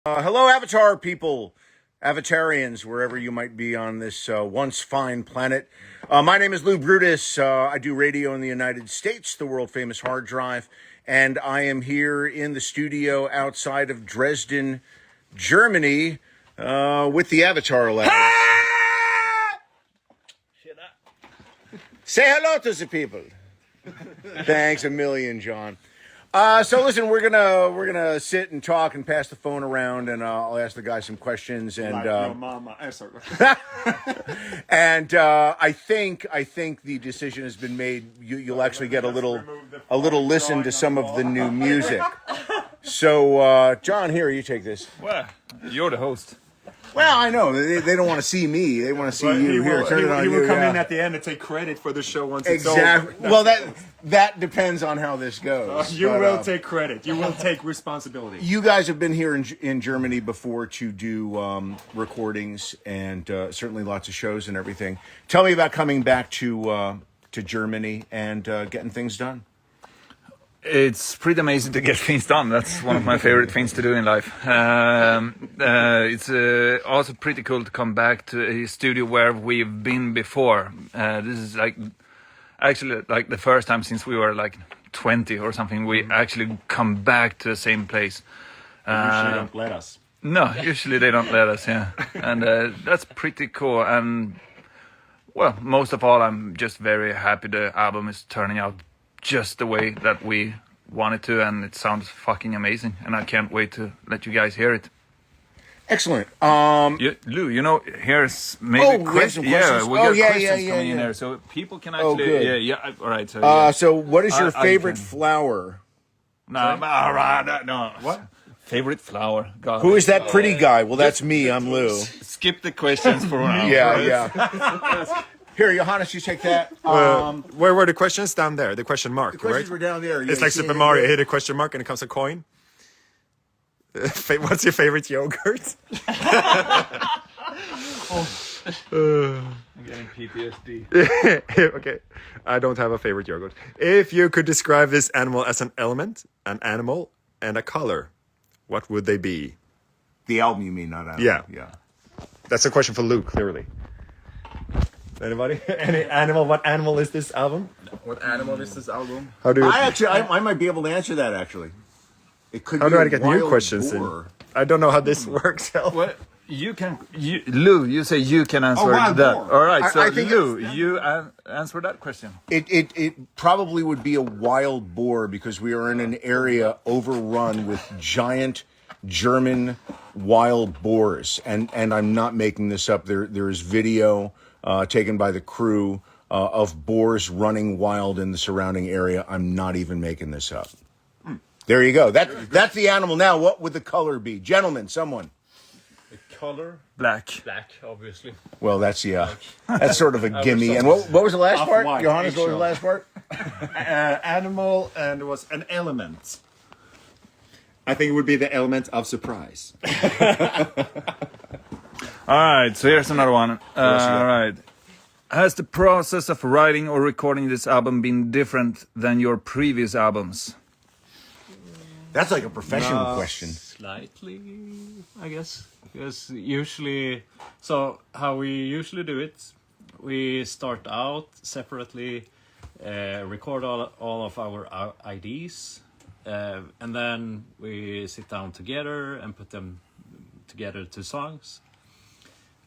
Hello, Avatar people, Avatarians, wherever you might be on this once fine planet. My name is Lou Brutus. I do radio in the United States, the world famous hard drive, and I am here in the studio outside of Dresden, Germany, with the Avatar Lab. Say hello to the people. Thanks a million, John. So listen, we're gonna sit and talk and pass the phone around, and I'll ask the guys some questions. And like your mama. Sorry. and I think the decision has been made. You'll actually get a little listen to some of the new music. So John, here, you take this. Well, you're the host. Well, I know they don't want to see me; they want to see you. Here, turn it on. He will you, come in at the end and take credit for the show once exactly. it's over. Well, that depends on how this goes. You will take credit. You will take responsibility. You guys have been here in Germany before to do recordings and certainly lots of shows and everything. Tell me about coming back to Germany and getting things done. It's pretty amazing to get things done. That's one of my favorite things to do in life. It's also pretty cool to come back to a studio where we've been before. This is actually the first time since we were like 20 or something. We actually come back to the same place. Usually don't let us. No, usually they don't let us. Yeah, and that's pretty cool. And well, most of all, I'm just very happy the album is turning out just the way that we wanted to, and it sounds fucking amazing, and I can't wait to let you guys hear it. Excellent. Lou, here's maybe questions. Yeah, we got questions coming in there, so people can actually. All right. So what is your favorite flower? No, all right, no. What? Favorite flower? God. Who is that pretty guy? Well, that's me. I'm Lou. Skip the questions for now. Yeah. Here, Johannes, you take that. Where were the questions? Down there, the question mark, the questions right? were down there. It's like Super Mario. Hit a question mark and it comes a coin. What's your favorite yogurt? I'm getting PTSD. Okay, I don't have a favorite yogurt. If you could describe this animal as an element, an animal, and a color, what would they be? The album, you mean, not album? Yeah. That's a question for Luke, clearly. Anybody? Any animal? What animal is this album? What animal is this album? How do you? I might be able to answer that actually. It could. How be do I get new questions boar. in? I don't know how this works. What Lou? You say you can answer that. Boar. All right, so I think Lou, you answer that question. It probably would be a wild boar because we are in an area overrun with giant German wild boars, and I'm not making this up. There is video taken by the crew of boars running wild in the surrounding area. I'm not even making this up. There you go. That's the animal. Now, what would the color be? Gentlemen, someone. The color? Black, obviously. Well, that's sort of a gimme. And what was the last part? White, Johannes, what was the last part? Animal, and it was an element. I think it would be the element of surprise. All right, so here's another one. All right. Has the process of writing or recording this album been different than your previous albums? That's like a professional question. Slightly, I guess. Because usually, so how we usually do it, we start out separately, record all of our IDs, and then we sit down together and put them together to songs.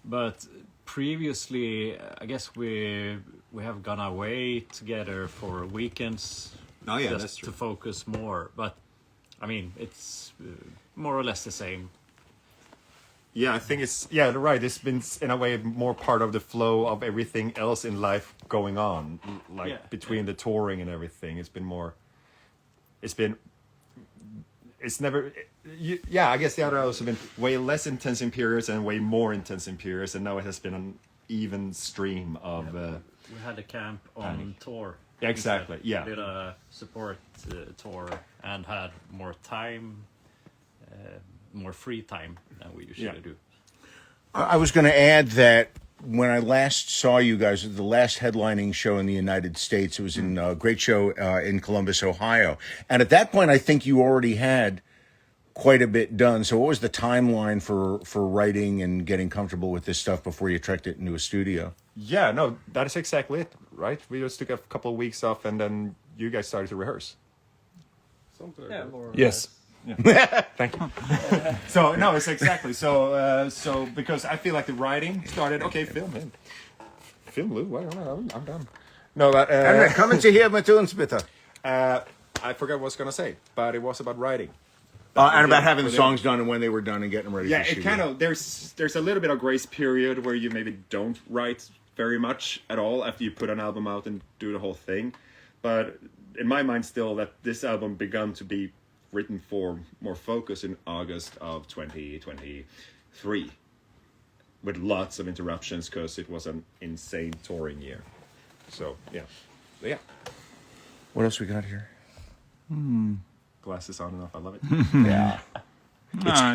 But previously, I guess we have gone away together for weekends. Oh yeah, just that's true. to focus more. But I mean, it's more or less the same. Yeah, I think right. It's been in a way more part of the flow of everything else in life going on, between the touring and everything. I guess the other albums have been way less intense in periods and way more intense in periods, and now it has been an even stream of. We had a camp on tour. Yeah, exactly. Yeah, did a support tour and had more time, more free time than we usually do. I was going to add that when I last saw you guys at the last headlining show in the United States, it was in a great show in Columbus, Ohio. And at that point, I think you already had quite a bit done. So what was the timeline for writing and getting comfortable with this stuff before you trekked it into a studio? Yeah, no, that is exactly it, right? We just took a couple of weeks off, and then you guys started to rehearse. Yeah, more or Yes. Thank you. So no, it's exactly so because I feel like the writing started. Okay, film Lou. Well, I'm done. No, but Come to hear med uns bitte. I forgot what I was gonna say, but it was about writing. And about having the songs done and when they were done and getting them ready. Yeah, for it studio. kind of there's a little bit of grace period where you maybe don't write very much at all after you put an album out and do the whole thing, but in my mind still that this album began to be written for more focus in August of 2023 with lots of interruptions because it was an insane touring year. So yeah. What else we got here? Glasses on and off, I love it. Yeah.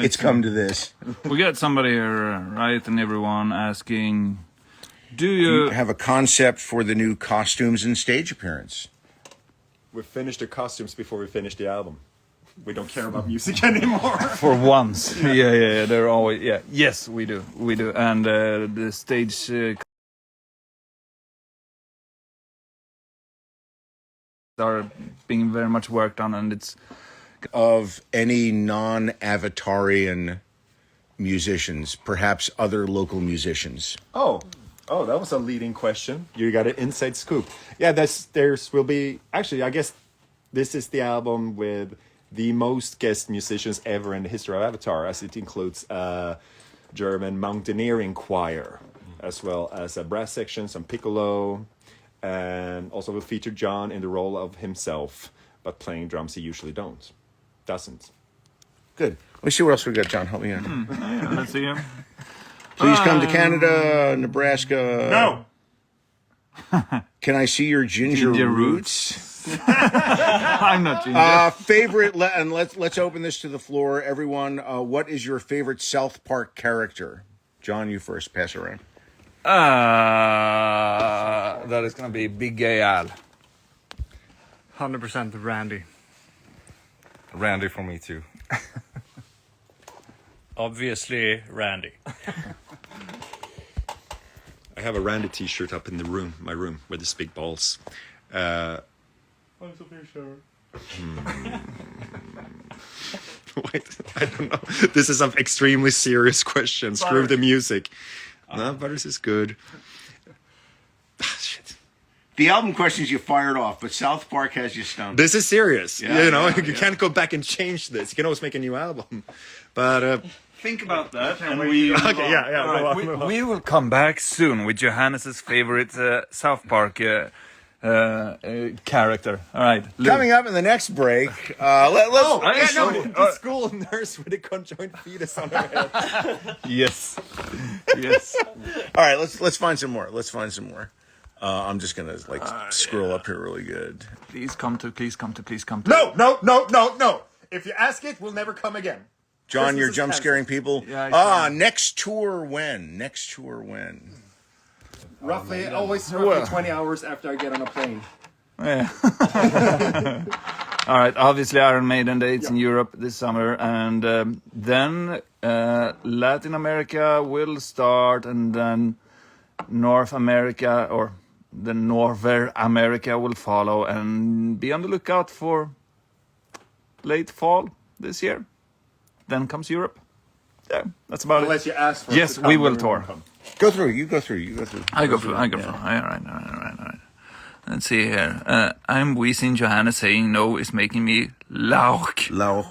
It's come to this. We got somebody here, right, and everyone asking, do You you... have a concept for the new costumes and stage appearance. We finished the costumes before we finished the album. We don't care about music anymore. For once. Yeah, they're always... Yeah, yes, we do. And the stage... are being very much worked on, and it's... Of any non-Avatarian musicians, perhaps other local musicians. Oh, that was a leading question. You got an inside scoop. Yeah, will be actually. I guess this is the album with the most guest musicians ever in the history of Avatar, as it includes a German mountaineering choir, as well as a brass section, some piccolo, and also will feature John in the role of himself, but playing drums he usually doesn't. Good. Let me see what else we got, John. Help me out. Yeah, let's see him. Please come to Canada, Nebraska. No. Can I see your ginger roots? I'm not ginger. Favorite, and let's open this to the floor, everyone. What is your favorite South Park character? John, you first. Pass it around. That is gonna be Big Gay Al. 100% Randy. Randy for me too. Obviously, Randy. I have a Randy T-shirt up in my room, with his big balls. Wait, I don't know. This is an extremely serious question. Screw the music. No, Butters is good. Shit. The album questions you fired off, but South Park has you stumped. This is serious. Yeah, you can't go back and change this. You can always make a new album. But Think about that, and we... okay, yeah. All right, move on. we will come back soon with Johannes's favorite South Park character. All right. Coming up in the next break, The school nurse with a conjoined fetus on her head. Yes. all right, let's find some more. I'm just gonna scroll up here really good. Please come to. No. If you ask it, we'll never come again. John, Christmas you're is jump scaring people. Yeah, Next tour when? Roughly 20 hours after I get on a plane. Yeah. All right. Obviously, Iron Maiden dates in Europe this summer, and then Latin America will start, and then North America or the Northern America will follow, and be on the lookout for late fall this year. Then comes Europe. Yeah, that's about Unless it. you ask for Yes, it to come, we will then tour. come. Go through. You go through. I go for. All right. Let's see here. I'm wheezing Johanna saying no is making me lauch. Low.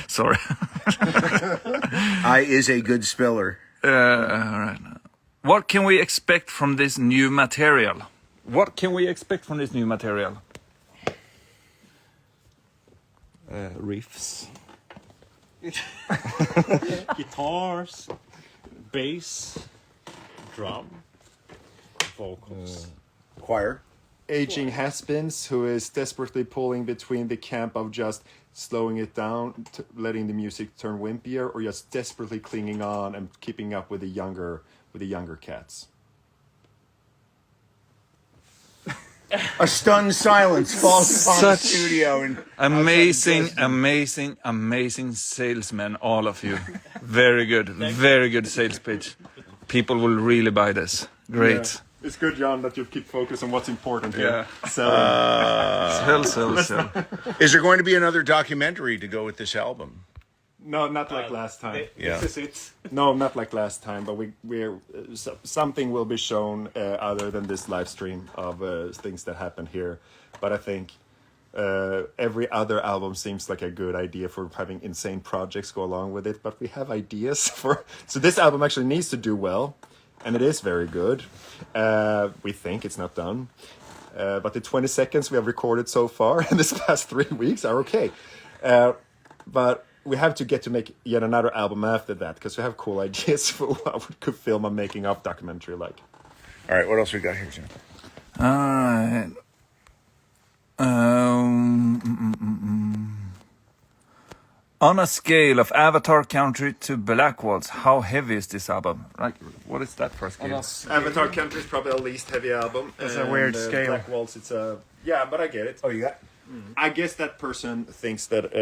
Sorry. I is a good speller. All right. What can we expect from this new material? Riffs. Guitars, bass, drum, vocals. Choir. Aging has-beens who is desperately pulling between the camp of just slowing it down, letting the music turn wimpier, or just desperately clinging on and keeping up with the younger cats. A stunned silence falls upon the Such studio. And amazing salesmen, all of you. Very good sales pitch. People will really buy this. Great. Yeah. It's good, John, that you keep focus on what's important here. Yeah. Selling. Sell. is there going to be another documentary to go with this album? No, not like last time. Yeah. This is it. No, not like last time. But we're something will be shown other than this live stream of things that happened here. But I think every other album seems like a good idea for having insane projects go along with it. But we have ideas for. So this album actually needs to do well. And it is very good. We think it's not done. But the 20 seconds we have recorded so far in this past 3 weeks are okay. But we have to get to make yet another album after that because we have cool ideas for what we could film a making of documentary like. All right, what else we got here, John? Alright. On a scale of Avatar Country to Black Waltz, how heavy is this album? Like, what is that for a scale? Avatar Country is probably the least heavy album. It's a weird scale. Black Waltz, it's a... Yeah, but I get it. Oh, you got? I guess that person thinks that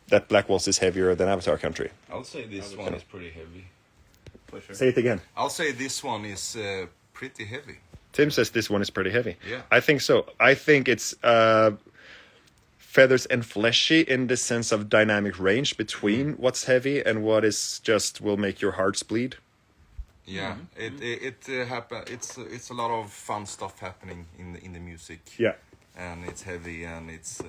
that Black Waltz is heavier than Avatar Country. I'll say this one is pretty heavy. Say it again. I'll say this one is pretty heavy. Tim says this one is pretty heavy. Yeah. I think so. I think it's feathers and fleshy in the sense of dynamic range between what's heavy and what is just will make your hearts bleed. Yeah, it happen. It's a lot of fun stuff happening in the music. Yeah. And it's heavy and it's.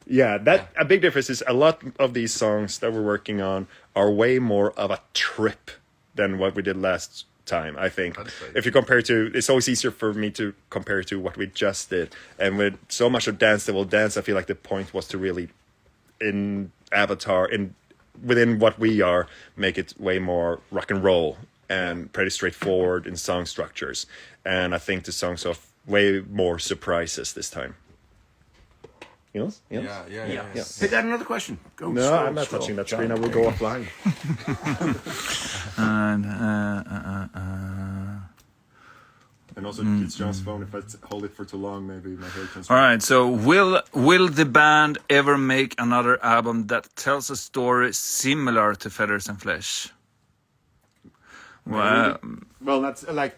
A big difference is a lot of these songs that we're working on are way more of a trip than what we did last time, I think. If you compare to, it's always easier for me to compare to what we just did. And with so much of Dance That Will Dance, I feel like the point was to really, in Avatar, within what we are, make it way more rock and roll and pretty straightforward in song structures. And I think the songs are way more surprises this time. Yes? Yeah. Hey, got another question. Go. No, scroll, I'm not scroll. touching that John, screen. I will go offline. And also, it's John's phone. If I hold it for too long, maybe my hair turns. All right. So, will the band ever make another album that tells a story similar to Feathers and Flesh? Well, That's like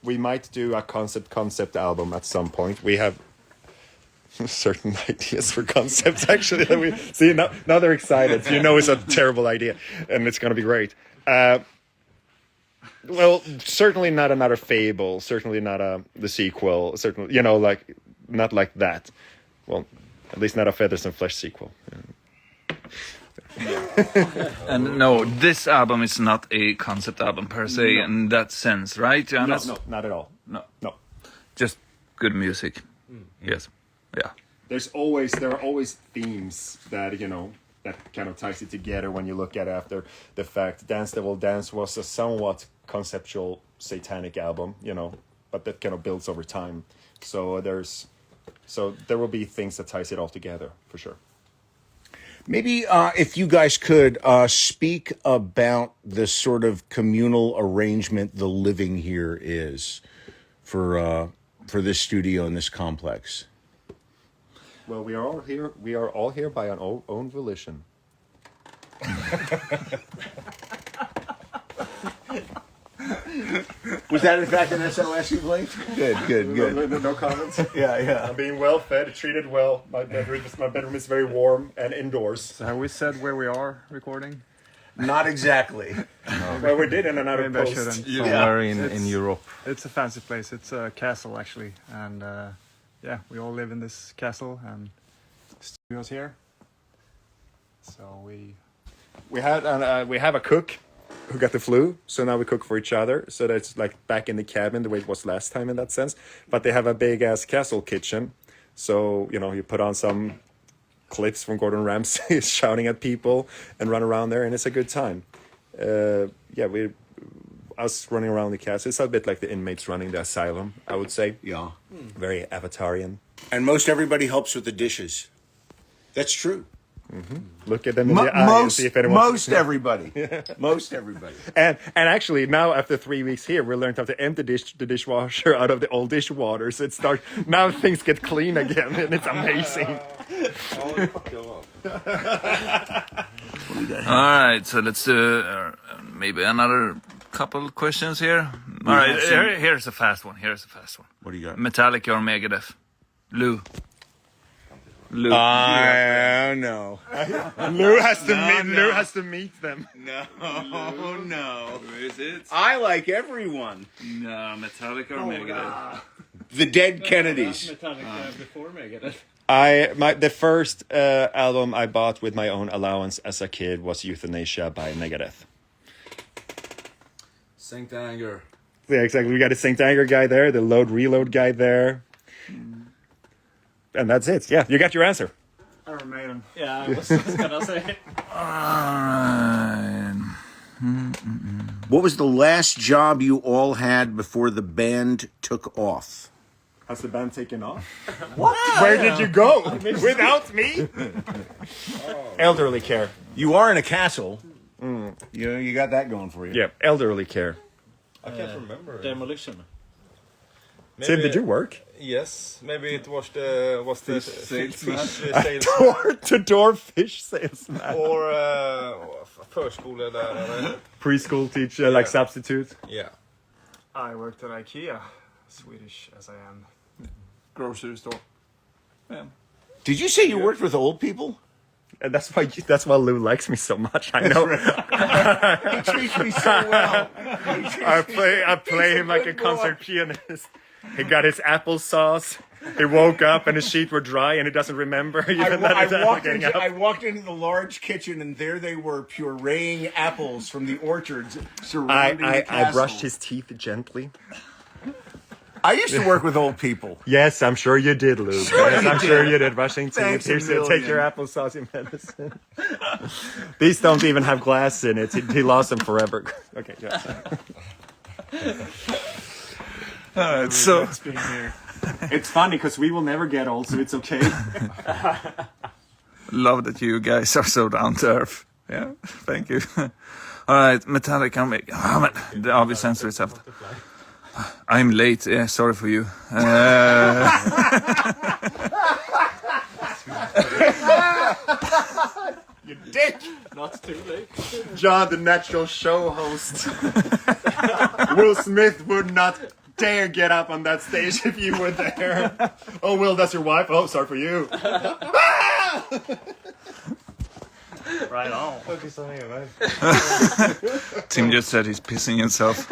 we might do a concept album at some point. We have certain ideas for concepts actually that we see now they're excited. So you know it's a terrible idea and it's going to be great. Well, certainly not another Fable, certainly not the sequel, certainly, like not like that. Well, at least not a Feathers and Flesh sequel. and no, this album is not a concept album per se in that sense, right, Johannes? No, not at all. No. Just good music. Yes. Yeah. There are always themes that that kind of ties it together when you look at it after the fact. Dance That Will Dance was a somewhat conceptual satanic album, but that kind of builds over time. So there will be things that ties it all together for sure. Maybe if you guys could speak about the sort of communal arrangement the living here is for this studio and this complex. Well, we are all here. We are all here by our own volition. Was that in fact an SOS you played? Good. No comments. Yeah. I'm being well fed, treated well. My bedroom is very warm and indoors. So have we said where we are recording? Not exactly. Well, we did in another Maybe I post. shouldn't. Somewhere in Europe. It's a fancy place. It's a castle actually, and we all live in this castle, and the studio's here. So We have a cook who got the flu, so now we cook for each other. So that's like back in the cabin the way it was last time in that sense. But they have a big ass castle kitchen, so you put on some clips from Gordon Ramsay shouting at people and run around there, and it's a good time. Us running around the castle, it's a bit like the inmates running the asylum, I would say. Yeah. Very Avatarian. And most everybody helps with the dishes. That's true. Look at them in the eye and see if anyone. Most everybody. Most everybody. And actually, now after 3 weeks here, we learned how to empty the dishwasher out of the old dishwater. So it starts now. Things get clean again, and it's amazing. All right, so let's do maybe another couple questions here. All right, here's a fast one. What do you got? Metallica or Megadeth? Lou. I don't know. Lou has to meet them. No. Who is it? I like everyone. No, Metallica or Megadeth? The Dead Kennedys. Metallica before Megadeth. The first album I bought with my own allowance as a kid was Euthanasia by Megadeth. Saint Anger. Yeah, exactly. We got a Saint Anger guy there, the Load Reload guy there. And that's it. Yeah, you got your answer. Iron Maiden. Yeah, I was just gonna say. What was the last job you all had before the band took off? Has the band taken off? What? Where did you go? Without me? Elderly care. You are in a castle. You got that going for you. Yeah, elderly care. I can't remember. Demolition. Tim, did you work? Yes, maybe it was the fish salesman Door-to-door fish salesman. or förskollärare. Preschool teacher, like substitute. Yeah. I worked at IKEA, Swedish as I am. Grocery store. Yeah. Did you say you worked with old people? And that's why Lou likes me so much. I know. He treats me so well. I play him like a concert pianist. He got his applesauce. He woke up and his sheets were dry and he doesn't remember even that he's waking up. I walked into the large kitchen and there they were pureeing apples from the orchards surrounding the castle. I brushed his teeth gently. I used to work with old people. Yes, I'm sure you did, Lou. Sure yes, you I'm did. sure you did. Brushing teeth. Thanks a Here's to million. take your applesauce medicine. These don't even have glass in it. He lost them forever. Okay, yeah. So Being here. It's funny because we will never get old, so it's okay. love that you guys are so down to earth. Yeah, thank you. All right, Metallica. The obvious answer is after. I'm late. Yeah, sorry for you. You dick! Not too late. John, the natural show host. Will Smith would not dare get up on that stage if you were there. Oh, Will, that's your wife? Oh, sorry for you. Right on. Tim just said he's pissing himself.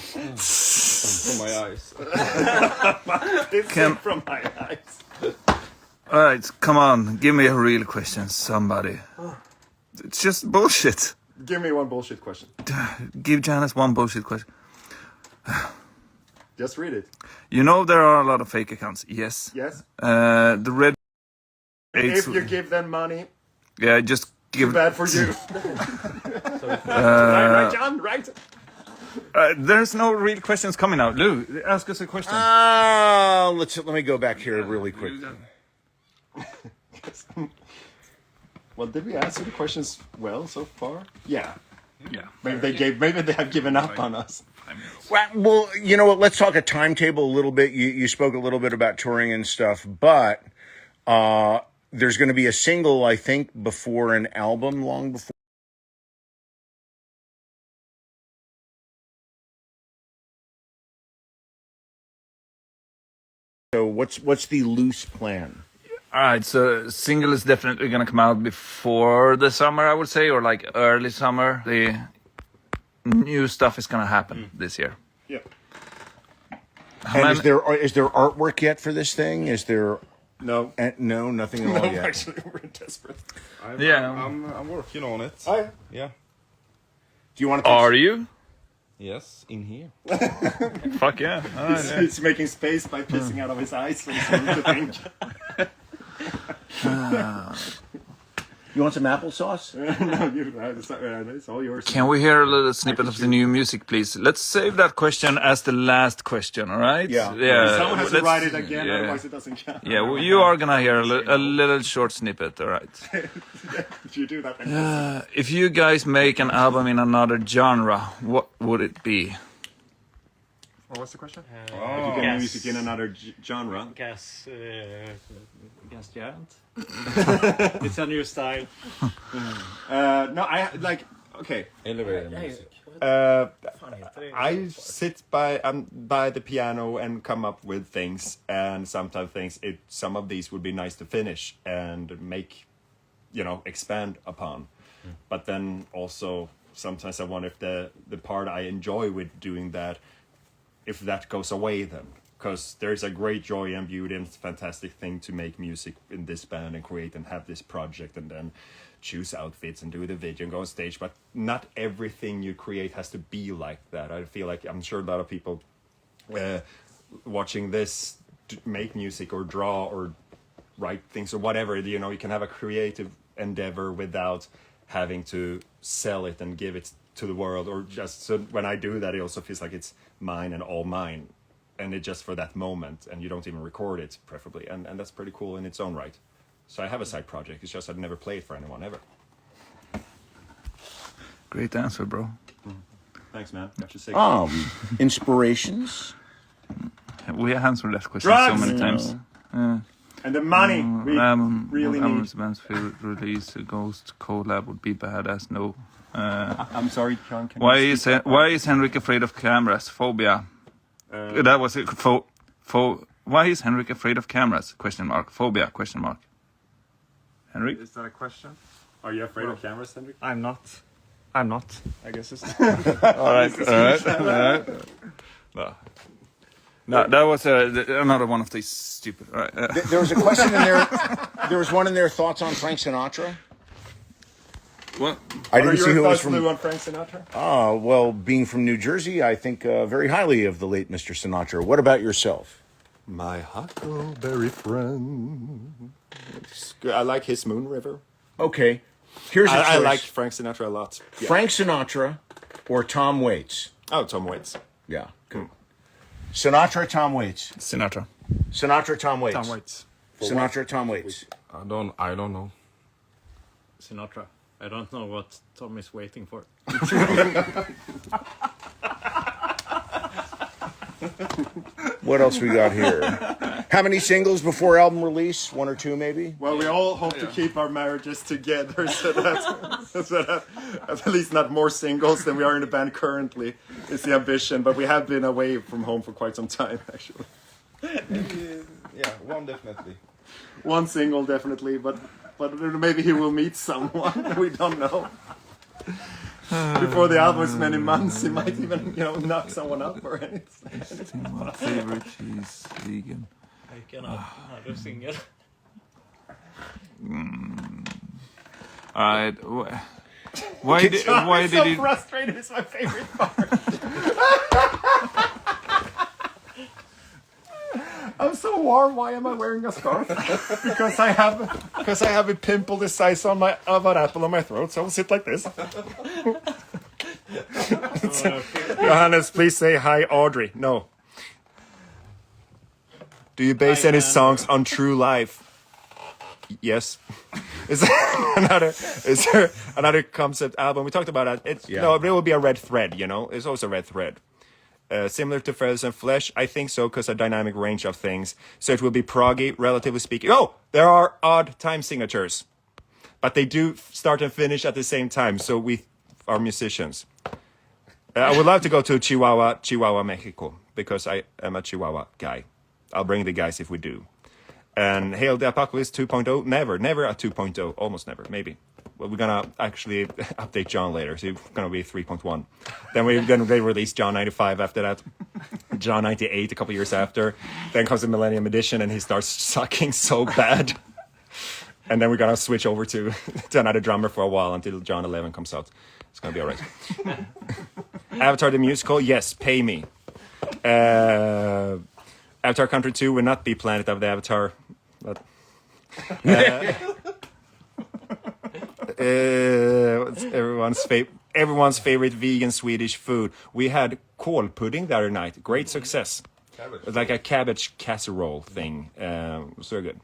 From my eyes. It's Can- from my eyes. All right, come on, give me a real question, somebody. It's just bullshit. Give me one bullshit question. Give Janice one bullshit question. Just read it. You know there are a lot of fake accounts. Yes. Yes? The red. If you give them money, Yeah, just give. bad for you. Right, John? Right? There's no real questions coming out. Lou, ask us a question. Let me go back here really quick. Well, did we answer the questions well so far? Yeah. Yeah. Maybe they have given up on us. Well, you know what? Let's talk a timetable a little bit. You spoke a little bit about touring and stuff, but there's going to be a single, I think, before an album, long before. So what's the loose plan? All right, so single is definitely gonna come out before the summer, I would say, or like early summer. The new stuff is gonna happen this year. Yeah. And is there artwork yet for this thing? Is there? No. No, nothing at all yet. Actually, we're desperate. I'm working on it. Oh, yeah. Yeah. Do you want to? Are you? Yes, in here. Fuck yeah! All right, yeah. He's making space by pissing out of his eyes for someone to think. You want some applesauce? It's all yours. Can we hear a little snippet of the new music, please? Let's save that question as the last question, all right? Yeah. Someone has to let's- write it again, yeah. otherwise it doesn't count. Yeah, well, you are gonna hear a little short snippet, all right? If you do that, If you guys make an album in another genre, what would it be? What was the question? if you get music in another genre. Gas giant. It's a new style. No, I like. Okay, Elevator music. I sit by the piano and come up with things, and sometimes some of these would be nice to finish and make, expand upon. But then also sometimes I wonder if the part I enjoy with doing that, if that goes away then. Because there's a great joy and beauty and it's a fantastic thing to make music in this band and create and have this project and then choose outfits and do the video and go on stage. But not everything you create has to be like that. I feel like I'm sure a lot of people watching this make music or draw or write things or whatever. You can have a creative endeavor without having to sell it and give it to the world, or just so when I do that, it also feels like it's mine and all mine. And it just for that moment, and you don't even record it, preferably, and that's pretty cool in its own right. So I have a side project. It's just I've never played for anyone ever. Great answer, bro. Thanks, man. Got you sick. Inspirations. We answered that question Drugs! so many times. And the money we really need. Album's band's favorite release, a Ghost collab would be badass. No. I'm sorry, John. Why is Henrik afraid of cameras? Phobia. That was it. Why is Henrik afraid of cameras? Question mark. Phobia? Question mark. Henrik? Is that a question? Are you afraid of cameras, Henrik? I'm not. I guess it's. All right. No, that was another one of these stupid. All right. There was a question in there. There was one in there. Thoughts on Frank Sinatra? What? I didn't see who was from. from. On Frank Sinatra? Well, being from New Jersey, I think very highly of the late Mr. Sinatra. What about yourself? My huckleberry friend. I like his Moon River. Okay, here's a choice. I like Frank Sinatra a lot. Yeah. Frank Sinatra or Tom Waits. Oh, Tom Waits. Yeah, good. Sinatra, Tom Waits. Sinatra. Sinatra, Tom Waits. Tom Waits. Sinatra, Tom Waits. I don't know. Sinatra. I don't know what Tom is waiting for. What else we got here? How many singles before album release? One or two, maybe? Well, we all hope to keep our marriages together, so that at least not more singles than we are in the band currently is the ambition. But we have been away from home for quite some time, actually. Yeah, one definitely. One single, definitely, but maybe he will meet someone. We don't know. Before the album is many months, he might even, knock someone up or anything. My favorite cheese vegan. I cannot another single. All right. Why did he? Frustrated is my favorite part. I'm so warm. Why am I wearing a scarf? because I have a pimple the size of an apple on my throat. So I'll sit like this. Johannes, please say hi, Audrey. No. Do you base any songs on true life? Yes. Is there another concept album? We talked about that. No, it will be a red thread. It's also a red thread. Similar to Feathers and Flesh, I think so, because a dynamic range of things. So it will be proggy, relatively speaking. Oh, there are odd time signatures, but they do start and finish at the same time. So we are musicians. I would love to go to Chihuahua, Mexico, because I am a Chihuahua guy. I'll bring the guys if we do. And Hail the Apocalypse 2.0, never a 2.0, almost never, maybe. Well, we're gonna actually update John later, so it's gonna be 3.1. Then we're gonna release John 95 after that, John 98 a couple years after. Then comes the Millennium Edition, and he starts sucking so bad. And then we're gonna switch over to another drummer for a while until John 11 comes out. It's gonna be all right. Avatar the musical, yes, pay me. Avatar Country 2 will not be Planet of the Avatar, but What's everyone's favorite vegan Swedish food? We had kål pudding the other night. Great success. It's like a cabbage casserole thing. So good.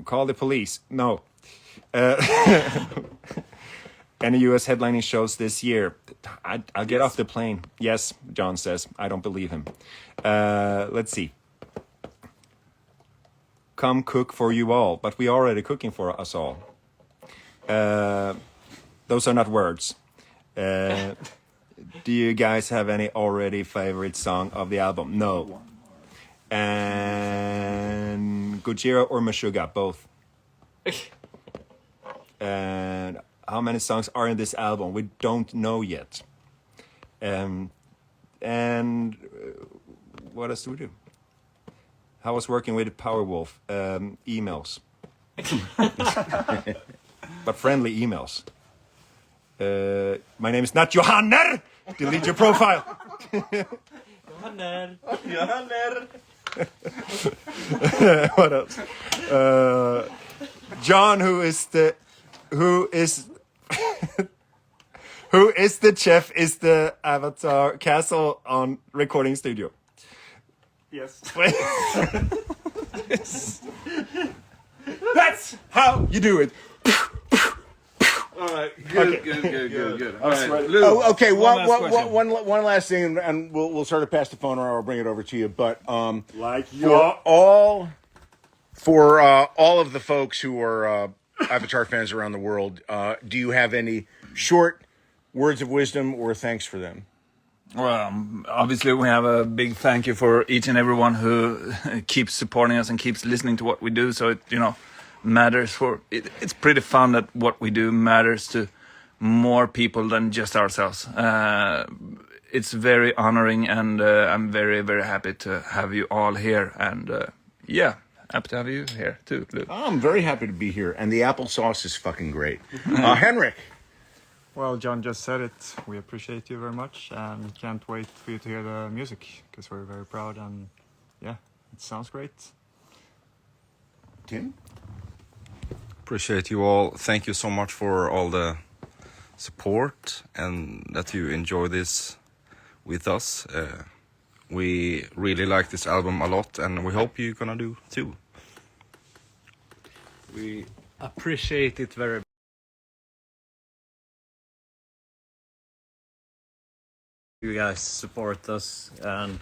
Call the police. No. Any U.S. headlining shows this year? I'll get off the plane. Yes, John says. I don't believe him. Let's see. Come cook for you all, but we are already cooking for us all. Those are not words. Do you guys have any already favorite song of the album? No. And Gojira or Meshuggah, both. And how many songs are in this album? We don't know yet. And what else do we do? How was working with Powerwolf? Emails. But friendly emails. My name is not Johanner! Delete your profile! Johanner. What else? John, who is the chef, is the Avatar Castle on recording studio. Yes. That's how you do it. All right, good. All right, Lou, Oh, okay. last question. One last thing, and we'll sort of pass the phone, or I'll bring it over to you. But for all of the folks who are Avatar fans around the world, do you have any short words of wisdom or thanks for them? Well, obviously we have a big thank you for each and everyone who keeps supporting us and keeps listening to what we do. So it, matters it's pretty fun that what we do matters to more people than just ourselves. It's very honoring, and I'm very, very happy to have you all here. And happy to have you here too, Luke. I'm very happy to be here, and the applesauce is fucking great. Henrik. Well, John just said it. We appreciate you very much and can't wait for you to hear the music because we're very proud and yeah, it sounds great. Tim? Appreciate you all. Thank you so much for all the support and that you enjoy this with us. We really like this album a lot, and we hope you're gonna do too. We appreciate it very much. You guys support us and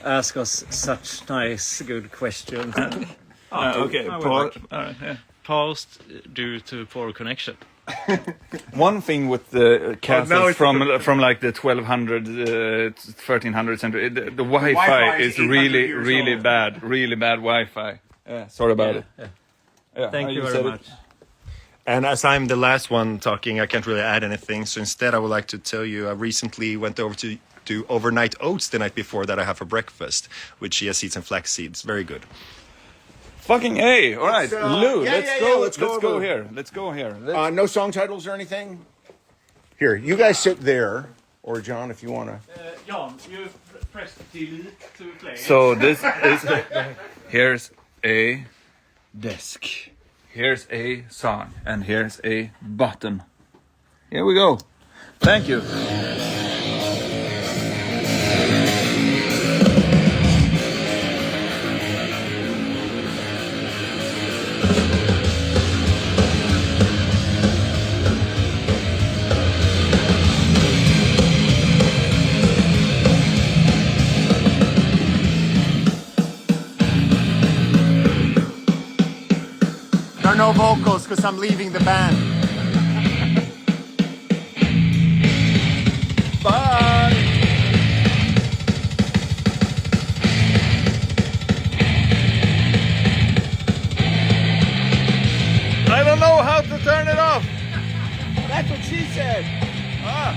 ask us such nice, good questions. Okay, I would Paul. like- All right, yeah. Paused due to poor connection. One thing with the castle now it's from like the 1200, 1300 century, the Wi-Fi Wi-Fi is is 800 really, years really old. bad, really bad Wi-Fi. Yeah, sorry about it. Yeah, Thank you said very it. much. And as I'm the last one talking, I can't really add anything. So instead, I would like to tell you, I recently went over to do overnight oats the night before that I have for breakfast with chia seeds and flax seeds. Very good. Fucking A. All right, Lou, yeah, let's yeah, go. yeah, Let's let's go over. here. Let's go here. No song titles or anything? Here, you guys sit there, or John, if you want to. Jan, you press delete to play. So this is here's a desk. Here's a song, and here's a button. Here we go. Thank you. There are no vocals because I'm leaving the band. Bye. I don't know how to turn it off. That's what she said. Ah.